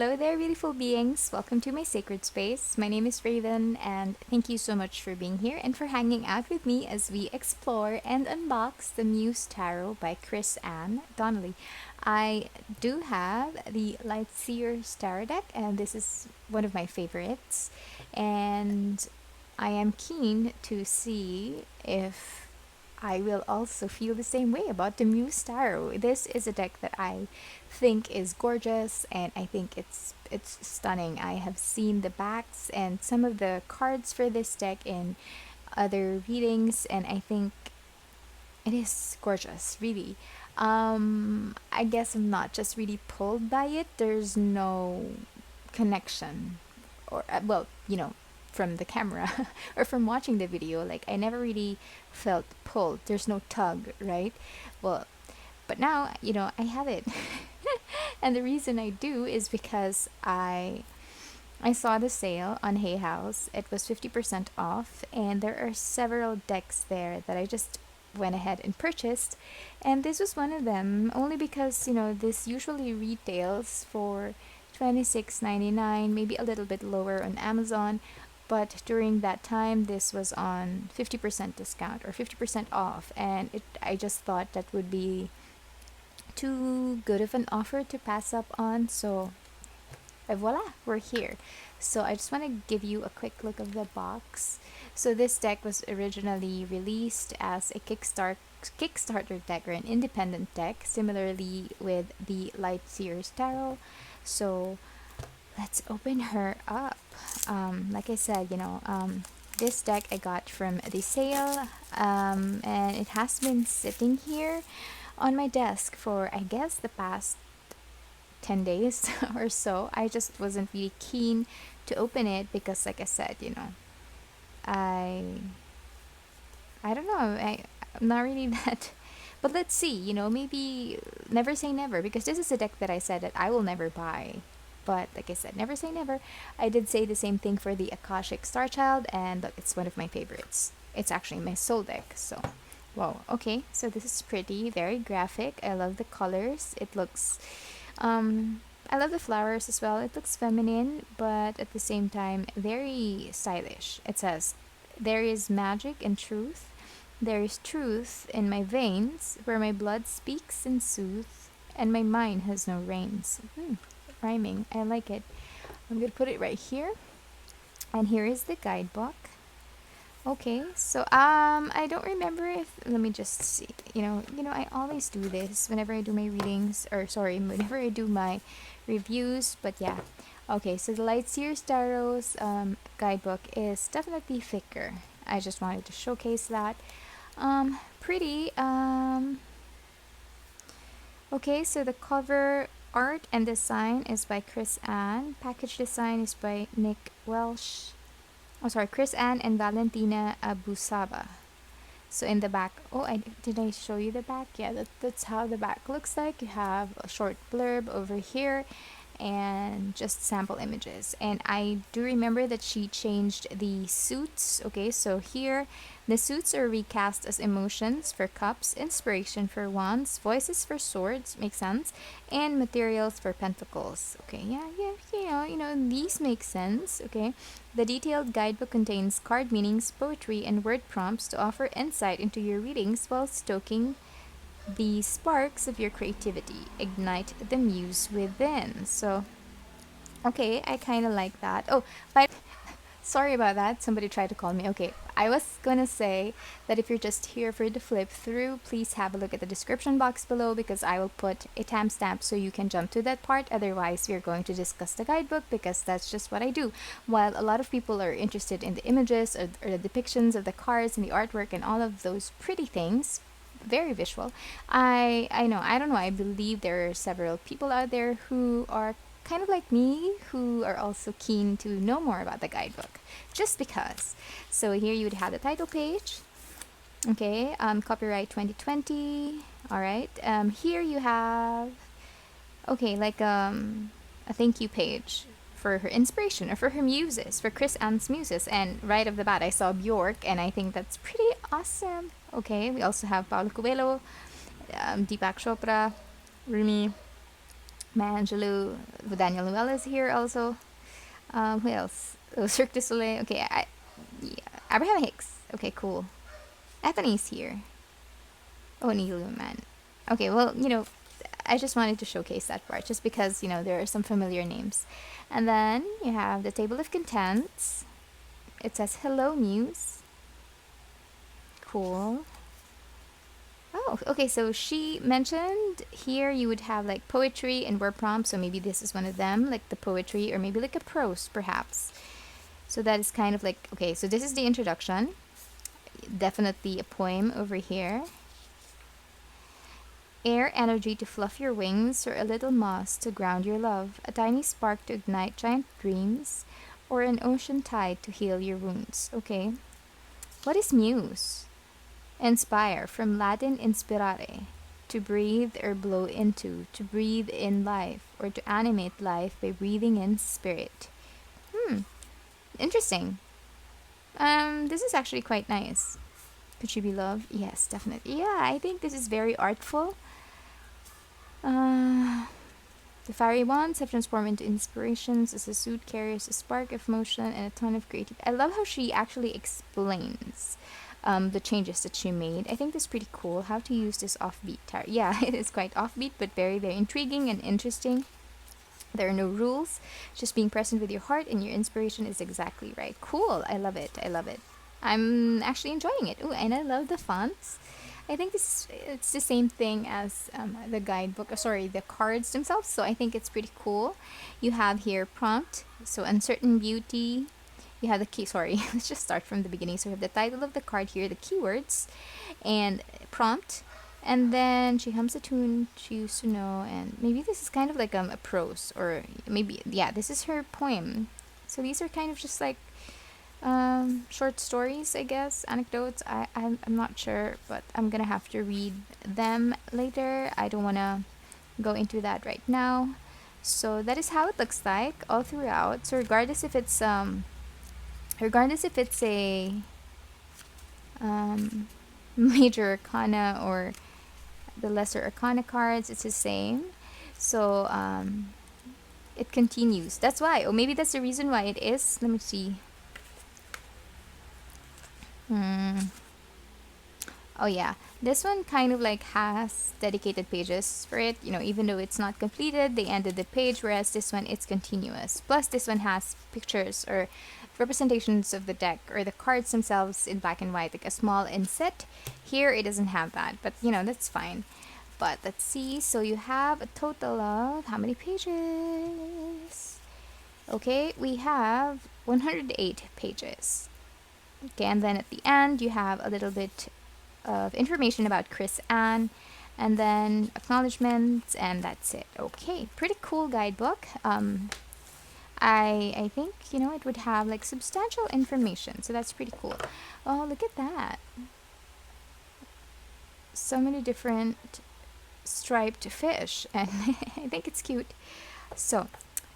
Hello there, beautiful beings. Welcome to my sacred space. My name is Raven, and thank you so much for being here and for hanging out with me as we explore and unbox the Muse Tarot by Chris Ann Donnelly. I do have the Lightseer's Tarot deck, and this is one of my favorites. And I am keen to see if I will also feel the same way about the Muse Tarot. This is a deck that I think is gorgeous, and I think it's stunning. I have seen the backs and some of the cards for this deck in other readings, and I think it is gorgeous, really. I guess I'm not just really pulled by it. There's no connection, or from the camera or from watching the video. Like, I never really felt pulled. There's no tug, right? Well, but now, I have it. And the reason I do is because I saw the sale on Hay House. It was 50% off, and there are several decks there that I just went ahead and purchased. And this was one of them, only because, this usually retails for $26.99, maybe a little bit lower on Amazon. But during that time, this was on 50% discount or 50% off, and I just thought that would be too good of an offer to pass up on. So voila, we're here. So I just want to give you a quick look of the box. So this deck was originally released as a Kickstarter deck, or an independent deck, similarly with the Lightseer's Tarot. So let's open her up. Like I said, this deck I got from the sale, and it has been sitting here on my desk for, I guess, the past 10 days or so. I just wasn't really keen to open it because, like I said, I don't know, I'm not really that. But let's see, maybe never say never, because this is a deck that I said that I will never buy. But like I said, never say never. I did say the same thing for the Akashic Starchild, and look, it's one of my favorites. It's actually my soul deck, so wow. Okay, so this is pretty, very graphic. I love the colors. It looks I love the flowers as well. It looks feminine, but at the same time very stylish. It says, "There is magic and truth. There is truth in my veins, where my blood speaks and soothes, and my mind has no reins." Rhyming. I like it. I'm gonna put it right here. And here is the guidebook. Okay, so I don't remember if, let me just see. I always do this whenever I do my readings, or sorry, whenever I do my reviews, but yeah. Okay, so the Lightseer's Tarot's guidebook is definitely thicker. I just wanted to showcase that. Pretty. Okay, so the cover art and design is by Chris Ann. Package design is by Nick Welsh. Chris Ann and Valentina Abusaba. So in the back, did I show you the back? Yeah, that's how the back looks like. You have a short blurb over here and just sample images. And I do remember that she changed the suits. Okay, so here the suits are recast as emotions for cups, inspiration for wands, voices for swords, makes sense, and materials for pentacles. Okay, these make sense. Okay, the detailed guidebook contains card meanings, poetry, and word prompts to offer insight into your readings while stoking the sparks of your creativity. Ignite the muse within. So, okay, I kind of like that. Oh, but sorry about that. Somebody tried to call me. Okay, I was gonna say that if you're just here for the flip through, please have a look at the description box below, because I will put a timestamp so you can jump to that part. Otherwise, we're going to discuss the guidebook, because that's just what I do. While a lot of people are interested in the images, or the depictions of the cards and the artwork and all of those pretty things, very visual, I don't know, I believe there are several people out there who are kind of like me, who are also keen to know more about the guidebook, just because. So here you would have the title page. Okay, copyright 2020. All right, here you have, okay, like a thank you page for her inspiration, or for her muses, for Chris Ann's muses. And right off the bat, I saw Bjork, and I think that's pretty awesome. Okay, we also have Paulo Coelho, Deepak Chopra, Rumi, Maya Angelou, Daniel Noel is here also. Who else? Oh, Cirque du Soleil. Okay, yeah. Abraham Hicks. Okay, cool. Anthony's here. Oh, Neil Newman. Okay, well, I just wanted to showcase that part just because, there are some familiar names. And then you have the table of contents. It says, Hello, Muse. Cool. Oh, okay, so she mentioned here you would have like poetry and word prompts, so maybe this is one of them, like the poetry, or maybe like a prose, perhaps. So that is kind of like, okay, so this is the introduction. Definitely a poem over here. Air energy to fluff your wings, or a little moss to ground your love, a tiny spark to ignite giant dreams, or an ocean tide to heal your wounds. Okay. What is muse? Inspire, from Latin inspirare, to breathe or blow into, to breathe in life, or to animate life by breathing in spirit. Interesting. This is actually quite nice. Could she be loved? Yes, definitely. Yeah, I think this is very artful. The fiery wands have transformed into inspirations as the suit carries a spark of motion and a ton of creativity. I love how she actually explains the changes that she made. I think that's pretty cool. How to use this offbeat tarot. Yeah, it is quite offbeat, but very, very intriguing and interesting. There are no rules, just being present with your heart, and your inspiration is exactly right. Cool. I love it. I love it. I'm actually enjoying it. Oh, and I love the fonts. I think it's the same thing as the guidebook. Sorry, the cards themselves. So I think it's pretty cool. You have here prompt. So uncertain beauty. You have the key. Sorry, let's just start from the beginning. So you have the title of the card here, the keywords, and prompt. And then she hums a tune, choose to know, and maybe this is kind of like a prose, or maybe, yeah, this is her poem. So these are kind of just like short stories, I guess, anecdotes. I'm not sure, but I'm gonna have to read them later. I don't wanna go into that right now. So that is how it looks like all throughout. So regardless if it's a major arcana or the lesser arcana cards, it's the same. So it continues. That's why, or maybe that's the reason why it is. Let me see. Oh yeah, this one kind of like has dedicated pages for it. Even though it's not completed, they ended the page. Whereas this one, it's continuous. Plus, this one has pictures or representations of the deck or the cards themselves in black and white, like a small inset. Here, it doesn't have that, but that's fine. But let's see. So you have a total of how many pages? Okay, we have 108 pages. Okay, and then at the end, you have a little bit of information about Chris Ann, and then acknowledgements, and that's it. Okay, pretty cool guidebook. I think it would have like substantial information, so that's pretty cool. Oh, look at that! So many different striped fish, and I think it's cute. So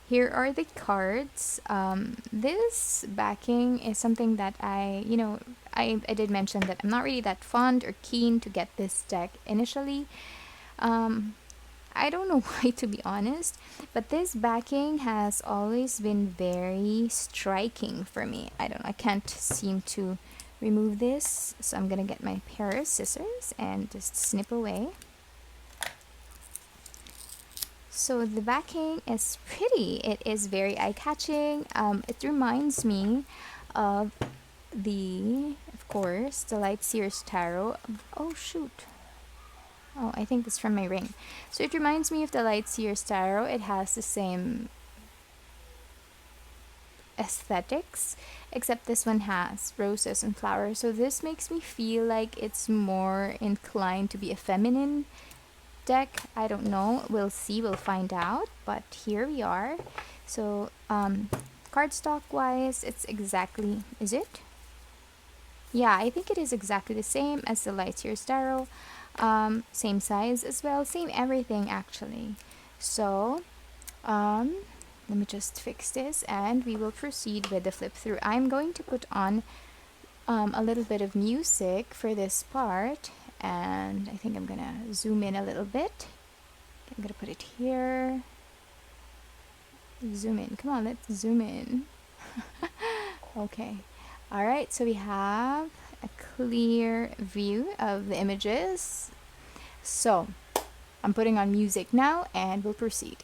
here are the cards. This backing is something that I did mention that I'm not really that fond or keen to get this deck initially. I don't know why, to be honest, but this backing has always been very striking for me. I don't know, I can't seem to remove this, so I'm gonna get my pair of scissors and just snip away. So the backing is pretty. It is very eye-catching. It reminds me of of course, the Lightseer's Tarot. Oh, shoot. Oh, I think it's from my ring. So it reminds me of the Lightseer's Tarot. It has the same aesthetics, except this one has roses and flowers. So this makes me feel like it's more inclined to be a feminine deck. I don't know. We'll see. We'll find out. But here we are. So cardstock wise, it's exactly, is it? Yeah, I think it is exactly the same as the Lightseer's Tarot. Same size as well, same everything actually. So let me just fix this and we will proceed with the flip through. I'm going to put on a little bit of music for this part, and I think I'm gonna zoom in a little bit. I'm gonna put it here. Zoom in. Come on, let's zoom in. Okay. All right, so we have a clear view of the images. So I'm putting on music now and we'll proceed.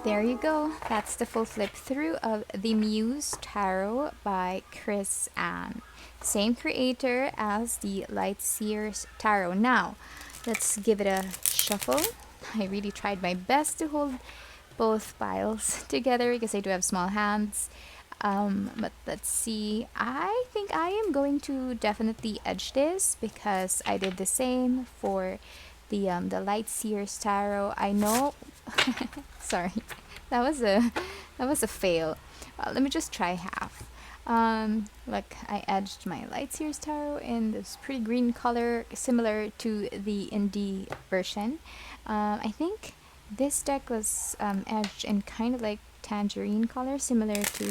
There you go. That's the full flip through of the Muse Tarot by Chris Ann. Same creator as the Light Seers Tarot. Now, let's give it a shuffle. I really tried my best to hold both piles together because I do have small hands. But let's see. I think I am going to definitely edge this because I did the same for the Light Seers Tarot. I know. Sorry, that was a fail. Let me just try half. Look, I edged my Light Seers Tarot in this pretty green color, similar to the indie version. I think this deck was edged in kind of like tangerine color, similar to.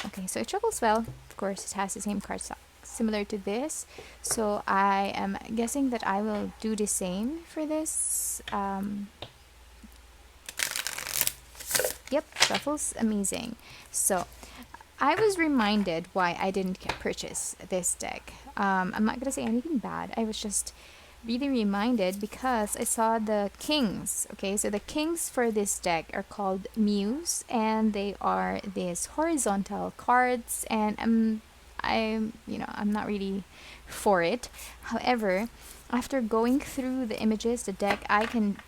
Okay, so it shuffles well. Of course, it has the same cardstock, similar to this. So I am guessing that I will do the same for this. Yep, shuffles amazing. So I was reminded why I didn't purchase this deck. I'm not gonna say anything bad. I was just really reminded because I saw the kings. Okay, so the kings for this deck are called Muse, and they are these horizontal cards. And I'm not really for it. However, after going through the images, the deck, I can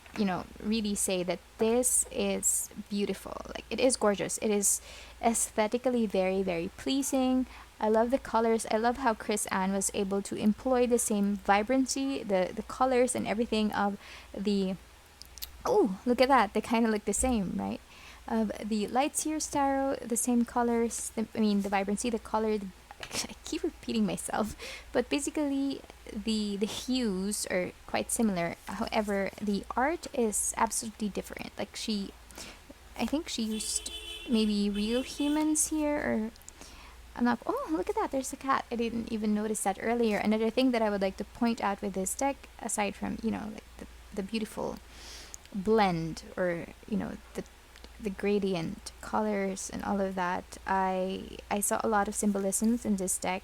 really say that this is beautiful. Like, it is gorgeous. It is aesthetically very, very pleasing. I love the colors. I love how Chris Ann was able to employ the same vibrancy, the colors and everything of the. Oh, look at that! They kind of look the same, right? Of the Light Seers Tarot, the same colors. The vibrancy, the color. I keep repeating myself, but basically the hues are quite similar. However, the art is absolutely different. Like, I think she used maybe real humans here, or I'm not. Oh, look at that! There's a cat. I didn't even notice that earlier. Another thing that I would like to point out with this deck, aside from like the beautiful blend, or the gradient colors and all of that, I saw a lot of symbolisms in this deck.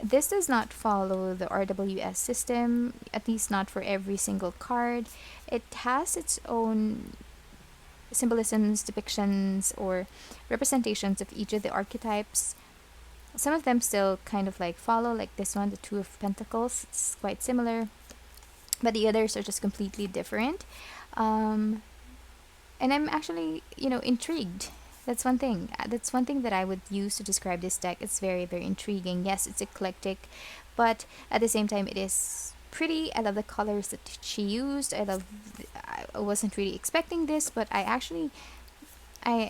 This does not follow the RWS system, at least not for every single card. It has its own symbolisms, depictions, or representations of each of the archetypes. Some of them still kind of like follow, like this one, the Two of Pentacles. It's quite similar, but the others are just completely different. And I'm actually, intrigued. That's one thing. That's one thing that I would use to describe this deck. It's very, very intriguing. Yes, it's eclectic, but at the same time, it is pretty. I love the colors that she used. I wasn't really expecting this, but I'm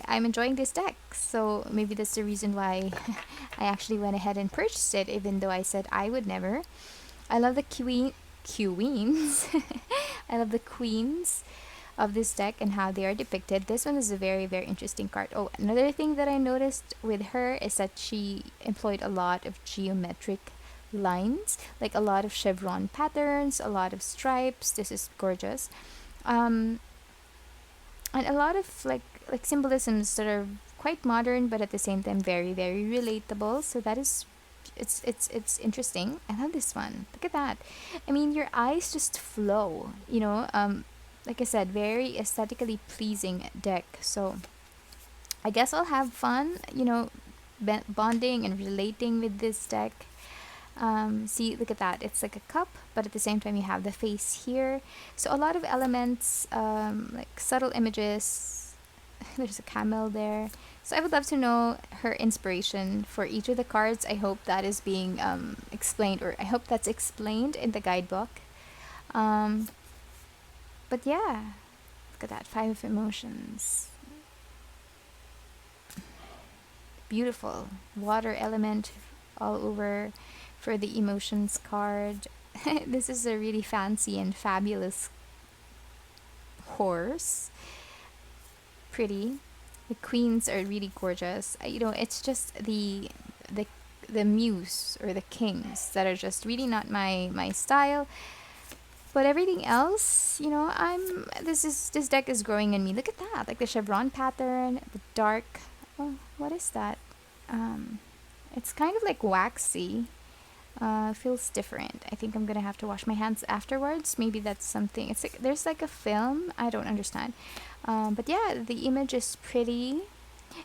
enjoying this deck. So maybe that's the reason why I actually went ahead and purchased it, even though I said I would never. I love the queens. I love the queens of this deck and how they are depicted. This one is a very, very interesting card. Oh, another thing that I noticed with her is that she employed a lot of geometric lines, like a lot of chevron patterns, a lot of stripes. This is gorgeous. And a lot of like symbolisms that are quite modern, but at the same time very, very relatable. So that is it's interesting. I love this one. Look at that. I mean, your eyes just flow, like I said, very aesthetically pleasing deck. So I guess I'll have fun, bonding and relating with this deck. See, look at that. It's like a cup, but at the same time you have the face here. So a lot of elements, like subtle images. There's a camel there. So I would love to know her inspiration for each of the cards. I hope that is being explained, or I hope that's explained in the guidebook. But yeah, look at that. 5 of Emotions. Beautiful. Water element all over for the Emotions card. This is a really fancy and fabulous horse. Pretty. The queens are really gorgeous. It's just the muse or the kings that are just really not my style. But everything else, this deck is growing on me. Look at that, like the chevron pattern, the dark. Oh, what is that? It's kind of like waxy. Feels different. I think I'm gonna have to wash my hands afterwards. Maybe that's something. It's like there's like a film. I don't understand. But yeah, the image is pretty.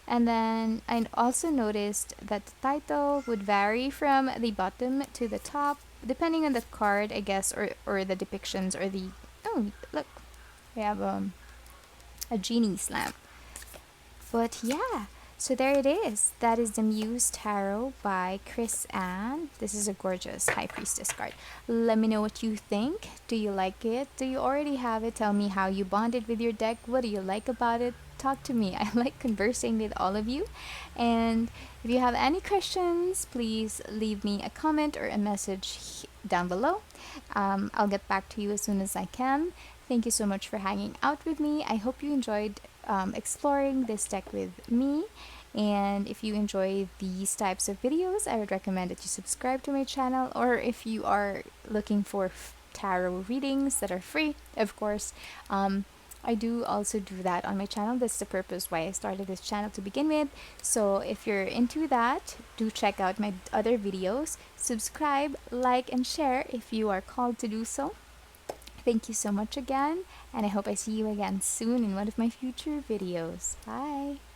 And then I also noticed that the title would vary from the bottom to the top, depending on the card, I guess, or the depictions or the. Oh, look, we have a genie's lamp. But yeah, so there it is. That is the Muse Tarot by Chris Ann. This is a gorgeous High Priestess card. Let me know what you think. Do you like it? Do you already have it? Tell me how you bonded with your deck. What do you like about it? Talk to me. I like conversing with all of you. And if you have any questions, please leave me a comment or a message down below. I'll get back to you as soon as I can. Thank you so much for hanging out with me. I hope you enjoyed exploring this deck with me. And if you enjoy these types of videos, I would recommend that you subscribe to my channel. Or if you are looking for tarot readings that are free, of course, I do also do that on my channel. That's the purpose why I started this channel to begin with. So if you're into that, do check out my other videos. Subscribe, like, and share if you are called to do so. Thank you so much again, and I hope I see you again soon in one of my future videos. Bye!